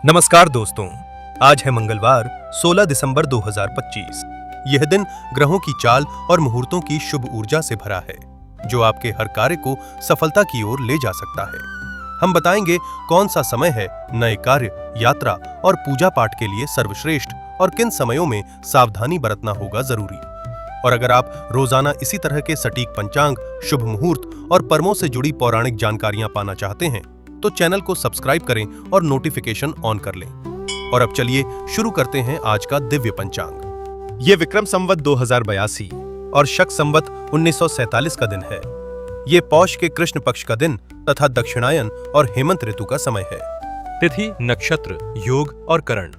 नमस्कार दोस्तों, आज है मंगलवार 16 दिसंबर 2025। यह दिन ग्रहों की चाल और मुहूर्तों की शुभ ऊर्जा से भरा है, जो आपके हर कार्य को सफलता की ओर ले जा सकता है। हम बताएंगे कौन सा समय है नए कार्य, यात्रा और पूजा पाठ के लिए सर्वश्रेष्ठ और किन समयों में सावधानी बरतना होगा जरूरी। और अगर आप रोजाना इसी तरह के सटीक पंचांग, शुभ मुहूर्त और पर्वों से जुड़ी पौराणिक जानकारियां पाना चाहते हैं तो चैनल को सब्सक्राइब करें और नोटिफिकेशन ऑन कर लें। और अब चलिए शुरू करते हैं आज का दिव्य पंचांग। ये विक्रम संवत 2082 और शक संवत 1947 का दिन है। ये पौष के कृष्ण पक्ष का दिन तथा दक्षिणायन और हेमंत ऋतु का समय है। तिथि, नक्षत्र, योग और करण।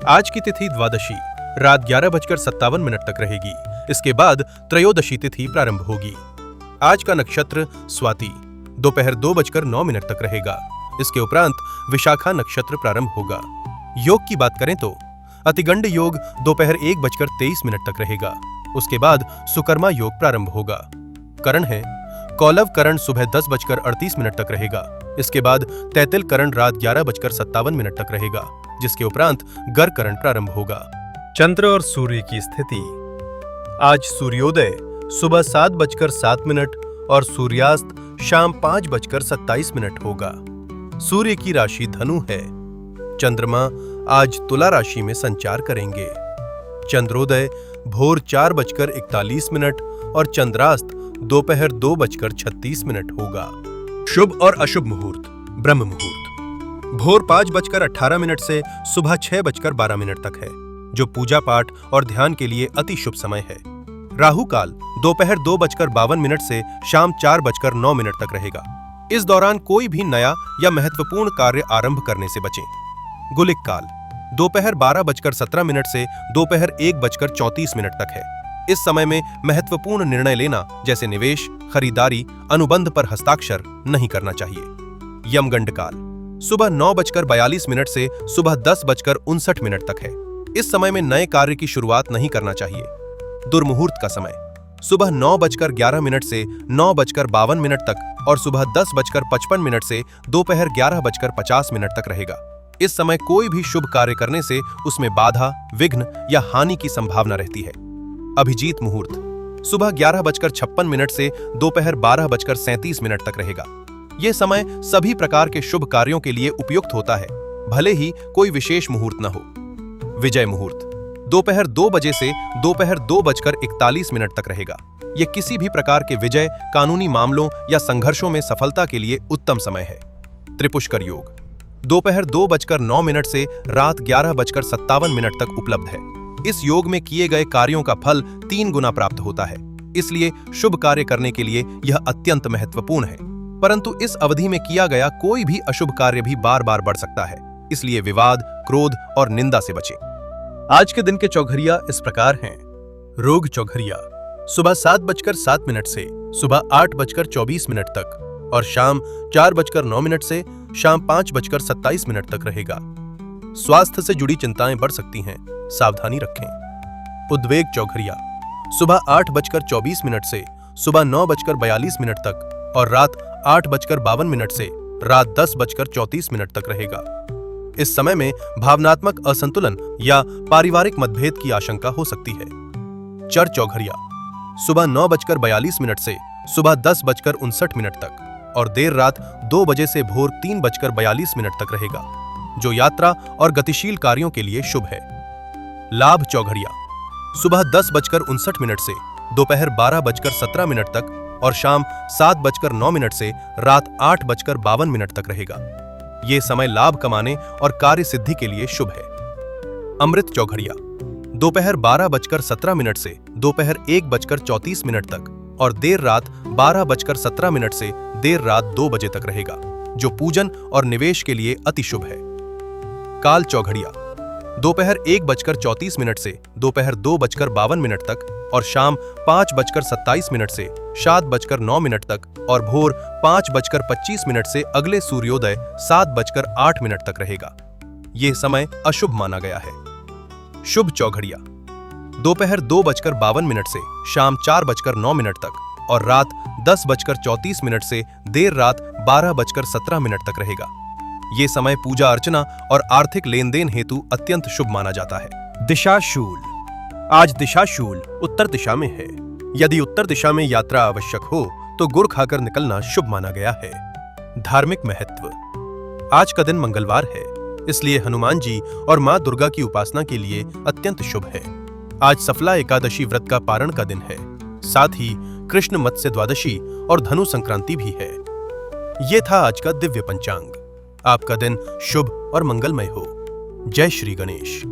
आज की तिथि द्वादशी रात 11:57 तक रहेगी। इसके बाद त्रयोदशी तिथि प्रारंभ होगी। आज का नक्षत्र स्वाति दोपहर 2:09 तक रहेगा। इसके उपरांत विशाखा नक्षत्र प्रारंभ होगा। योग की बात करें तो अतिगंड योग दोपहर 1:23 तक रहेगा। उसके बाद सुकर्मा योग प्रारंभ होगा। करण है कौलव करण सुबह 10:38 तक रहेगा। इसके बाद तैतिल करण रात 11:57 तक रहेगा, जिसके उपरांत गर करण प्रारंभ होगा। चंद्र और सूर्य की स्थिति। आज सूर्योदय सुबह 7:07 और सूर्यास्त शाम 5:27 होगा। सूर्य की राशि धनु है। चंद्रमा आज तुला राशि में संचार करेंगे। चंद्रोदय भोर 4:41 और चंद्रास्त दोपहर 2:36 होगा। शुभ और अशुभ मुहूर्त। ब्रह्म मुहूर्त भोर 5:18 से सुबह 6:12 तक है, जो पूजा पाठ और ध्यान के लिए अति शुभ समय है। राहु काल दोपहर 2:52 से शाम 4:09 तक रहेगा। इस दौरान कोई भी नया या महत्वपूर्ण कार्य आरंभ करने से बचें। गुलिक काल दोपहर 12:17 से दोपहर 1:34 तक है। इस समय में महत्वपूर्ण निर्णय लेना, जैसे निवेश, खरीदारी, अनुबंध पर हस्ताक्षर नहीं करना चाहिए। यमगंड काल सुबह 9:42 से सुबह 10:59 तक है। इस समय में नए कार्य की शुरुआत नहीं करना चाहिए। दुर्मुहूर्त का समय सुबह 9:11 से 9:52 तक और सुबह 10:55 से दोपहर 11:50 तक रहेगा। इस समय कोई भी शुभ कार्य करने से उसमें बाधा, विघ्न या हानि की संभावना रहती है। अभिजीत मुहूर्त सुबह 11:56 से दोपहर 12:37 तक रहेगा। यह समय सभी प्रकार के शुभ कार्यों के लिए उपयुक्त होता है, भले ही कोई विशेष मुहूर्त न हो। विजय मुहूर्त दोपहर 2 बजे से दोपहर 2:41 तक रहेगा। यह किसी भी प्रकार के विजय, कानूनी मामलों या संघर्षों में सफलता के लिए उत्तम समय है। त्रिपुष्कर योग दोपहर 2:09 से रात 11:57 तक उपलब्ध है। इस योग में किए गए कार्यों का फल 3 गुना प्राप्त होता है, इसलिए शुभ कार्य करने के लिए यह अत्यंत महत्वपूर्ण है। परंतु इस अवधि में किया गया कोई भी अशुभ कार्य भी बार बार बढ़ सकता है, इसलिए विवाद, क्रोध और निंदा से बचें। आज के दिन के चौघरिया इस प्रकार हैं। रोग चौघरिया सुबह 7:07 से सुबह 8:24 तक और शाम 4:09 से शाम 5:27 तक रहेगा। स्वास्थ्य से जुड़ी चिंताएं बढ़ सकती हैं, सावधानी रखें। उद्वेग चौघरिया सुबह 8:24 से सुबह 9:42 तक और रात 8:52 से रात 10:34 तक रहेगा। इस समय में भावनात्मक असंतुलन या पारिवारिक मतभेद की आशंका हो सकती है। चर चौघरिया सुबह 9:42 से सुबह 10:59 तक और देर रात 2 बजे से भोर 3:42 तक रहेगा, जो यात्रा और गतिशील कार्यों के लिए शुभ है। लाभ चौघरिया सुबह 10:59 से दोपहर 12:17 तक और शाम 7:09 से रात 8:52 तक रहेगा। ये समय लाभ कमाने और कार्य सिद्धि के लिए शुभ है। अमृत चौघरिया दोपहर 12:17 से दोपहर 1:34 तक और देर रात 12:17 से देर रात 2 बजे तक रहेगा, जो पूजन और निवेश के लिए अति शुभ है। काल चौघरिया दोपहर 1:34 से दोपहर 2:52 तक और शाम 5:27 से 7:09 तक और भोर 5:25 से अगले सूर्योदय 7:08 तक रहेगा। यह समय अशुभ माना गया है। शुभ चौघरिया दोपहर 2:52 से शाम 4:09 तक और रात 10:34 से देर रात 12:17 तक रहेगा। ये समय पूजा अर्चना और आर्थिक लेन देन हेतु अत्यंत शुभ माना जाता है। दिशाशूल। आज दिशाशूल उत्तर दिशा में है। यदि उत्तर दिशा में यात्रा आवश्यक हो तो गुड़ खाकर निकलना शुभ माना गया है। धार्मिक महत्व। आज का दिन मंगलवार है, इसलिए हनुमान जी और मां दुर्गा की उपासना के लिए अत्यंत शुभ है। आज सफला एकादशी व्रत का पारण का दिन है। साथ ही कृष्ण मत्स्य द्वादशी और धनु संक्रांति भी है। ये था आज का दिव्य पंचांग। आपका दिन शुभ और मंगलमय हो। जय श्री गणेश।